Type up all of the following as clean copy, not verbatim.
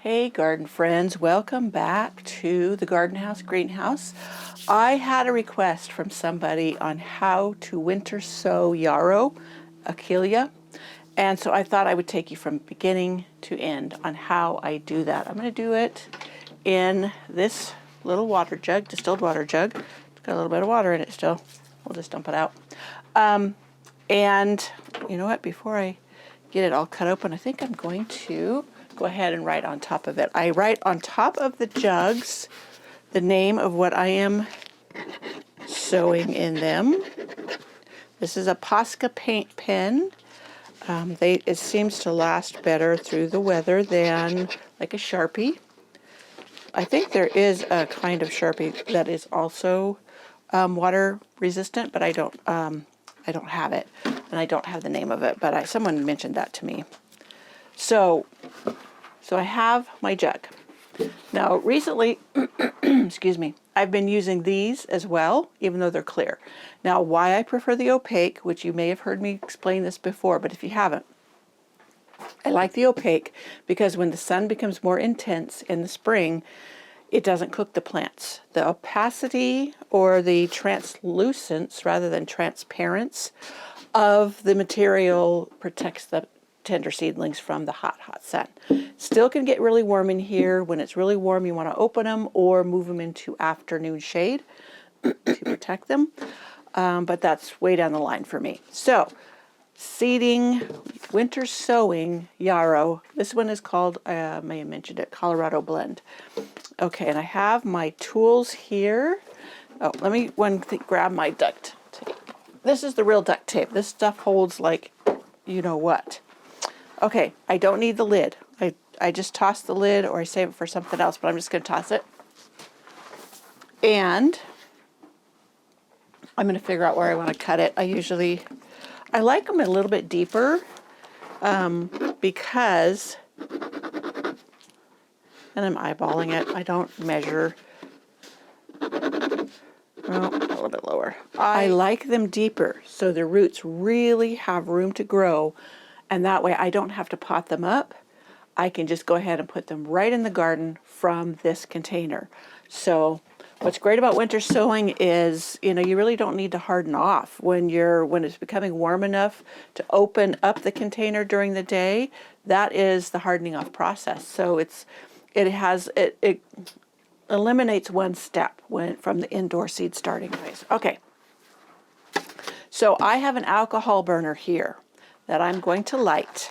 Hey garden friends, welcome back to the garden house, greenhouse. I had a request from somebody on how to winter sow yarrow, Achillea, and so I thought I would take you from beginning to end on how I do that. I'm going to do it in this little water jug, distilled water jug. It's got a little bit of water in it still. We'll just dump it out. And you know what, before I get it all cut open, I think I'm going to go ahead and write on top of it. I write on top of the jugs the name of what I am sewing in them. This is a Posca paint pen. It seems to last better through the weather than like a Sharpie. I think there is a kind of Sharpie that is also water resistant, but I don't have it, and I don't have the name of it, but someone mentioned that to me. So I have my jug. Now recently, excuse me, I've been using these as well, even though they're clear. Now why I prefer the opaque, which you may have heard me explain this before, but if you haven't, I like the opaque because when the sun becomes more intense in the spring, it doesn't cook the plants. The opacity or the translucence rather than transparency of the material protects the tender seedlings from the hot sun. Still can get really warm in here. When it's really warm, you want to open them or move them into afternoon shade to protect them. But that's way down the line for me. So, seeding, winter sowing yarrow. This one is called, I may have mentioned it, Colorado Blend. Okay, and I have my tools here. Oh, let me grab my duct tape. This is the real duct tape. This stuff holds like you know what. Okay, I don't need the lid. I just toss the lid or I save it for something else, but I'm just going to toss it. And I'm going to figure out where I want to cut it. I like them a little bit deeper because, and I'm eyeballing it. I don't measure. Well, a little bit lower. I like them deeper so the roots really have room to grow, and that way I don't have to pot them up. I can just go ahead and put them right in the garden from this container. So what's great about winter sowing is, you really don't need to harden off when it's becoming warm enough to open up the container during the day. That is the hardening off process. So it eliminates one step from the indoor seed starting phase. Okay. So I have an alcohol burner here that I'm going to light,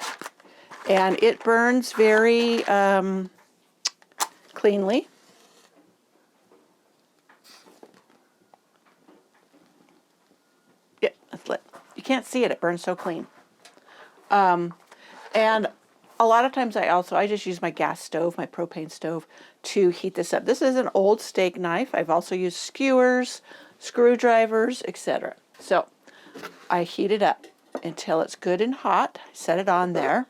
and it burns very cleanly. Yeah, that's lit. You can't see it. It burns so clean. And a lot of times I just use my gas stove, my propane stove, to heat this up. This is an old steak knife. I've also used skewers, screwdrivers, etc. So I heat it up until it's good and hot. Set it on there.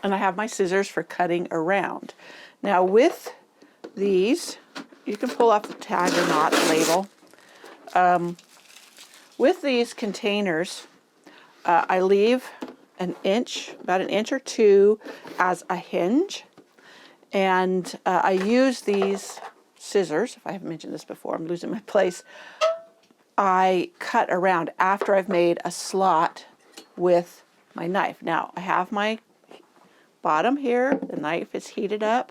And I have my scissors for cutting around. Now with these, you can pull off the tag or not, label. With these containers, I leave about an inch or two as a hinge. And I use these scissors. If I haven't mentioned this before, I'm losing my place. I cut around after I've made a slot with my knife. Now, I have my bottom here. The knife is heated up.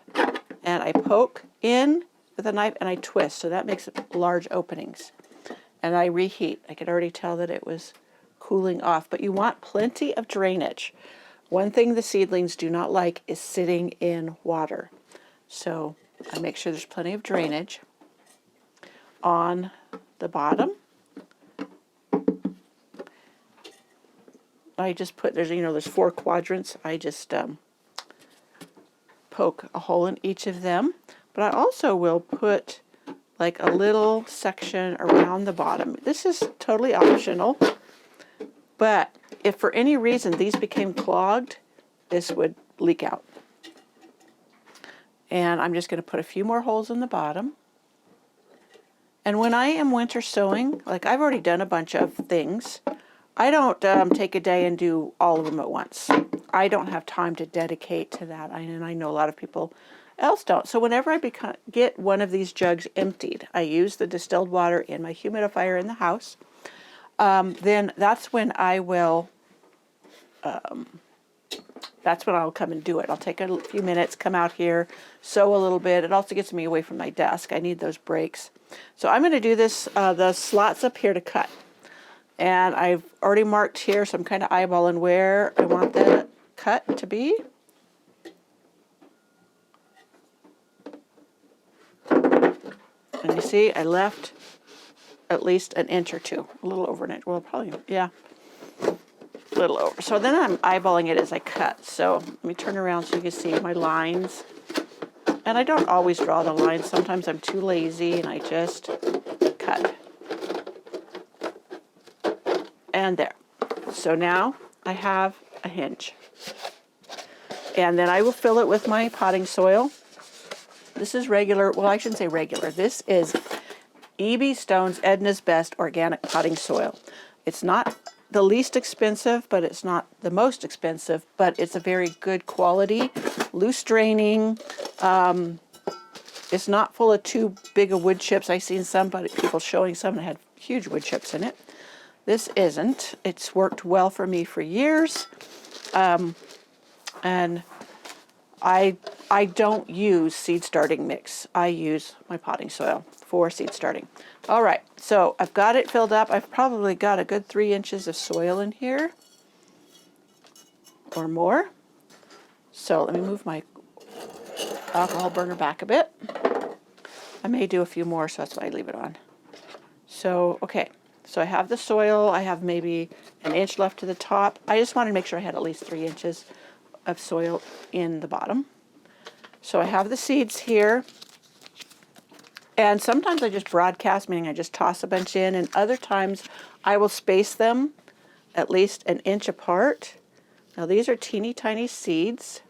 And I poke in with a knife and I twist. So that makes large openings. And I reheat. I could already tell that it was cooling off. But you want plenty of drainage. One thing the seedlings do not like is sitting in water. So I make sure there's plenty of drainage on the bottom. I just put, there's 4 quadrants. I just poke a hole in each of them. But I also will put like a little section around the bottom. This is totally optional. But if for any reason these became clogged, this would leak out. And I'm just going to put a few more holes in the bottom. And when I am winter sowing, like I've already done a bunch of things, I don't take a day and do all of them at once. I don't have time to dedicate to that, and I know a lot of people else don't. So whenever I get one of these jugs emptied, I use the distilled water in my humidifier in the house. Then that's when I will, that's when I'll come and do it. I'll take a few minutes, come out here, sow a little bit. It also gets me away from my desk. I need those breaks. So I'm going to do this, the slots up here to cut. And I've already marked here, so I'm kind of eyeballing where I want the cut to be. And you see, I left at least an inch or two, a little over an inch. Well, probably, yeah, a little over. So then I'm eyeballing it as I cut. So let me turn around so you can see my lines. And I don't always draw the lines. Sometimes I'm too lazy and I just cut. And there. So now I have a hinge. And then I will fill it with my potting soil. This is regular, well, I shouldn't say regular. This is E.B. Stone's Edna's Best Organic Potting Soil. It's not the least expensive, but it's not the most expensive, but it's a very good quality, loose draining. It's not full of too big of wood chips. I've seen some, but people showing some that had huge wood chips in it. This isn't. It's worked well for me for years. And I don't use seed starting mix. I use my potting soil for seed starting. All right, so I've got it filled up. I've probably got a good 3 inches of soil in here or more. So let me move my alcohol burner back a bit. I may do a few more, so that's why I leave it on. So, okay, so I have the soil. I have maybe an inch left to the top. I just wanted to make sure I had at least 3 inches of soil in the bottom. So I have the seeds here. And sometimes I just broadcast, meaning I just toss a bunch in, and other times I will space them at least an inch apart. Now these are teeny tiny seeds.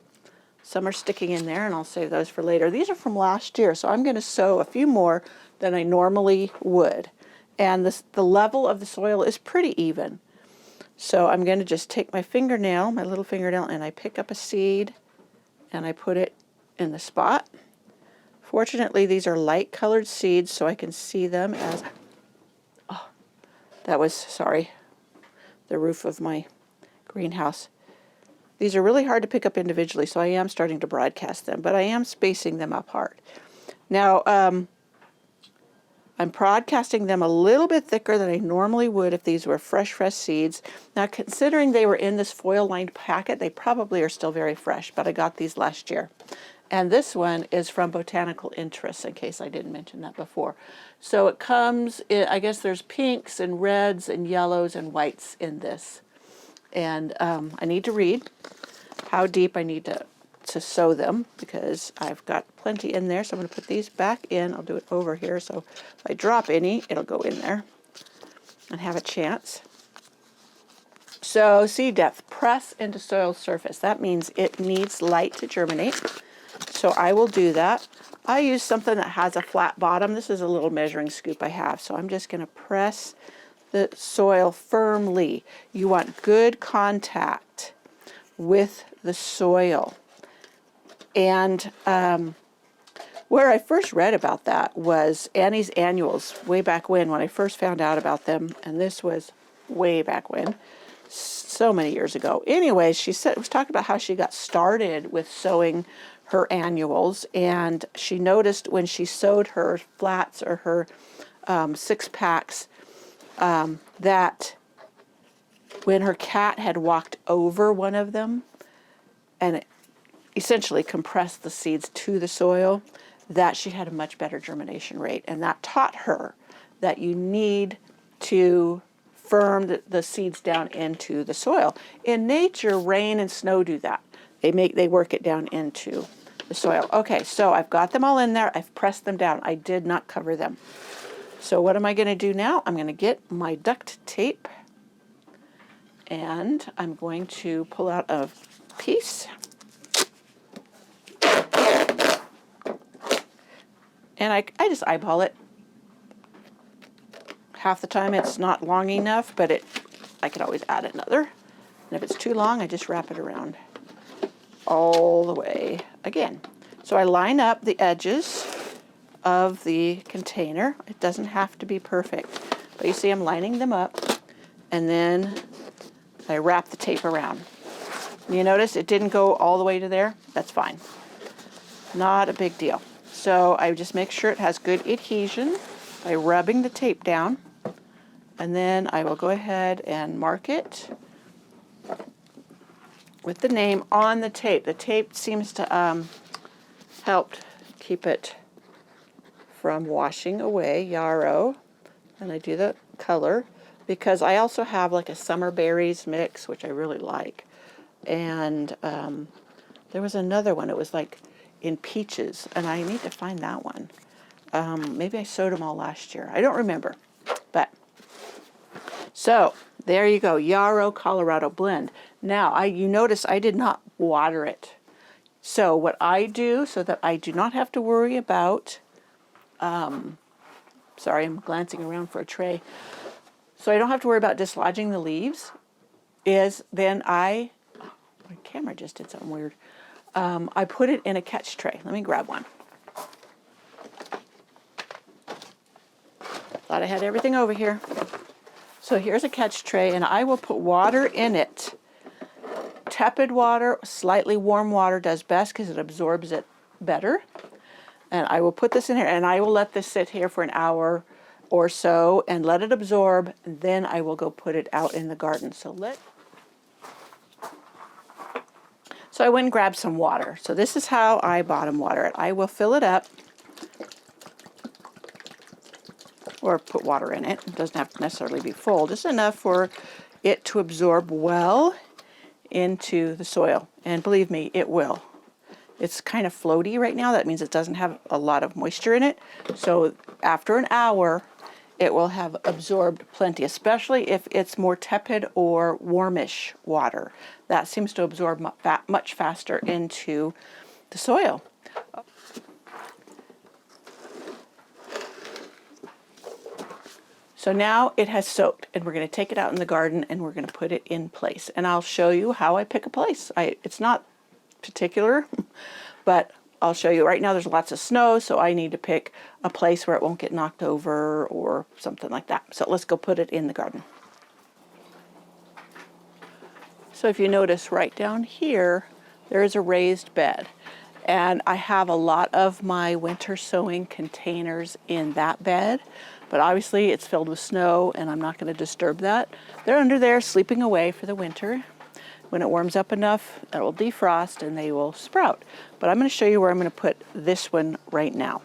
Some are sticking in there, and I'll save those for later. These are from last year, so I'm going to sow a few more than I normally would. And the level of the soil is pretty even. So I'm going to just take my fingernail, my little fingernail, and I pick up a seed, and I put it in the spot. Fortunately, these are light colored seeds, so I can see them as, oh, that was, sorry, the roof of my greenhouse. These are really hard to pick up individually, so I am starting to broadcast them, but I am spacing them apart. Now, I'm broadcasting them a little bit thicker than I normally would if these were fresh seeds. Now, considering they were in this foil-lined packet, they probably are still very fresh, but I got these last year. And this one is from Botanical Interests, in case I didn't mention that before. So it comes in, I guess there's pinks and reds and yellows and whites in this. And I need to read how deep I need to sow them, because I've got plenty in there. So I'm going to put these back in. I'll do it over here, so if I drop any, it'll go in there and have a chance. So seed depth, press into soil surface. That means it needs light to germinate. So I will do that. I use something that has a flat bottom. This is a little measuring scoop I have. So I'm just going to press the soil firmly. You want good contact with the soil. And where I first read about that was Annie's Annuals way back when I first found out about them. And this was way back when, so many years ago. Anyways, she was talking about how she got started with sowing her annuals, and she noticed when she sowed her flats or her 6-packs that when her cat had walked over one of them and it essentially compressed the seeds to the soil, that she had a much better germination rate. And that taught her that you need to firm the seeds down into the soil. In nature, rain and snow do that. They work it down into the soil. Okay, so I've got them all in there. I've pressed them down. I did not cover them. So what am I going to do now? I'm going to get my duct tape, and I'm going to pull out a piece. And I just eyeball it. Half the time it's not long enough, but I could always add another. And if it's too long, I just wrap it around. all the way again. So I line up the edges of the container. It doesn't have to be perfect, but you see I'm lining them up, and then I wrap the tape around. You notice it didn't go all the way to there? That's fine. Not a big deal. So I just make sure it has good adhesion by rubbing the tape down, and then I will go ahead and mark it with the name on the tape. The tape seems to help keep it from washing away, Yarrow. And I do the color because I also have like a summer berries mix, which I really like. And there was another one, it was like in peaches, and I need to find that one. Maybe I sowed them all last year. I don't remember. But so there you go, Yarrow Colorado blend. Now you notice I did not water it. So what I do so that I do not have to worry about, sorry, I'm glancing around for a tray. So I don't have to worry about dislodging the leaves, is then my camera just did something weird. I put it in a catch tray. Let me grab one. Thought I had everything over here. So here's a catch tray, and I will put water in it. Tepid water, slightly warm water does best because it absorbs it better. And I will put this in here, and I will let this sit here for an hour or so and let it absorb, and then I will go put it out in the garden. So I went and grabbed some water. So this is how I bottom water it. I will fill it up or put water in it. It doesn't have to necessarily be full, just enough for it to absorb well into the soil. And believe me, it will. It's kind of floaty right now. That means it doesn't have a lot of moisture in it. So after an hour, it will have absorbed plenty, especially if it's more tepid or warmish water. That seems to absorb much faster into the soil. So now it has soaked, and we're going to take it out in the garden and we're going to put it in place. And I'll show you how I pick a place. It's not particular, but I'll show you. Right now there's lots of snow, so I need to pick a place where it won't get knocked over or something like that. So let's go put it in the garden. So if you notice right down here, there is a raised bed. And I have a lot of my winter sowing containers in that bed. But obviously it's filled with snow, and I'm not going to disturb that. They're under there sleeping away for the winter. When it warms up enough, it will defrost and they will sprout. But I'm going to show you where I'm going to put this one right now.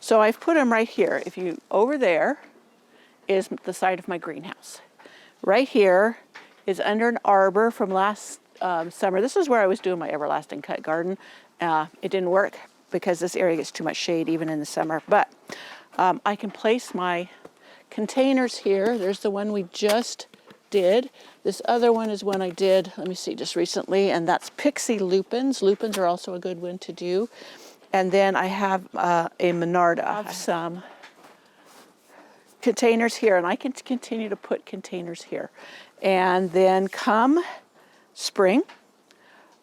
So I've put them right here. Over there is the side of my greenhouse. Right here is under an arbor from last summer. This is where I was doing my everlasting cut garden. It didn't work because this area gets too much shade even in the summer. But I can place my containers here. There's the one we just did. This other one is one I did, let me see, just recently, and that's pixie lupins. Lupins are also a good one to do. And then I have a monarda. I have some containers here, and I can continue to put containers here. And then come spring,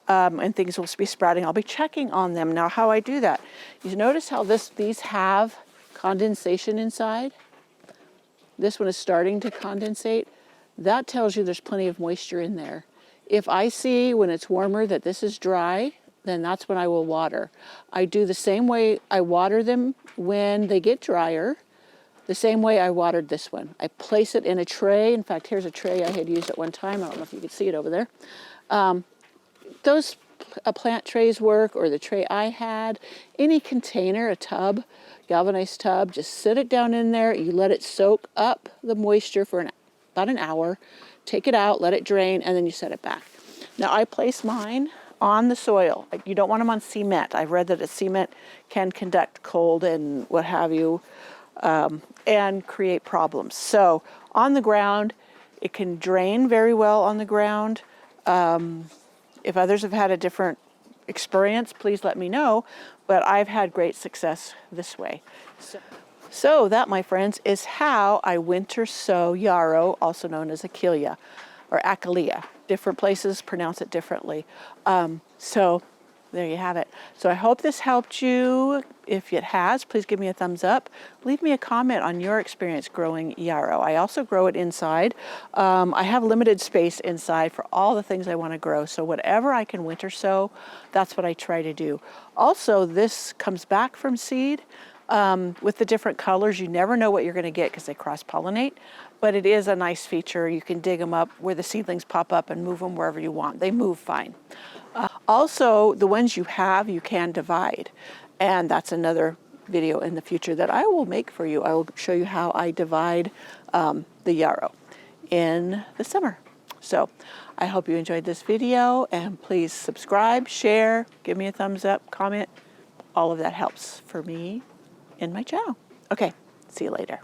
and things will be sprouting, I'll be checking on them. Now, how I do that, you notice how these have condensation inside? This one is starting to condensate. That tells you there's plenty of moisture in there. If I see when it's warmer that this is dry, then that's when I will water. I do the same way I water them when they get drier, the same way I watered this one. I place it in a tray. In fact, here's a tray I had used at one time. I don't know if you can see it over there. Those plant trays work, or the tray I had. Any container, a tub, galvanized tub, just sit it down in there. You let it soak up the moisture for about an hour. Take it out, let it drain, and then you set it back. Now I place mine on the soil. You don't want them on cement. I've read that a cement can conduct cold and what have you, and create problems. So on the ground, it can drain very well on the ground. If others have had a different experience, please let me know, but I've had great success this way. So that, my friends, is how I winter sow yarrow, also known as Achillea. or Achillea. Different places pronounce it differently. So there you have it. So I hope this helped you. If it has, please give me a thumbs up. Leave me a comment on your experience growing yarrow. I also grow it inside. I have limited space inside for all the things I want to grow. So whatever I can winter sow, that's what I try to do. Also, this comes back from seed. With the different colors, you never know what you're going to get because they cross-pollinate, but it is a nice feature. You can dig them up where the seedlings pop up and move them wherever you want. They move fine. Also, the ones you have, you can divide, and that's another video in the future that I will make for you. I will show you how I divide the yarrow in the summer. So I hope you enjoyed this video, and please subscribe, share, give me a thumbs up, comment. All of that helps for me in my channel. Okay, see you later.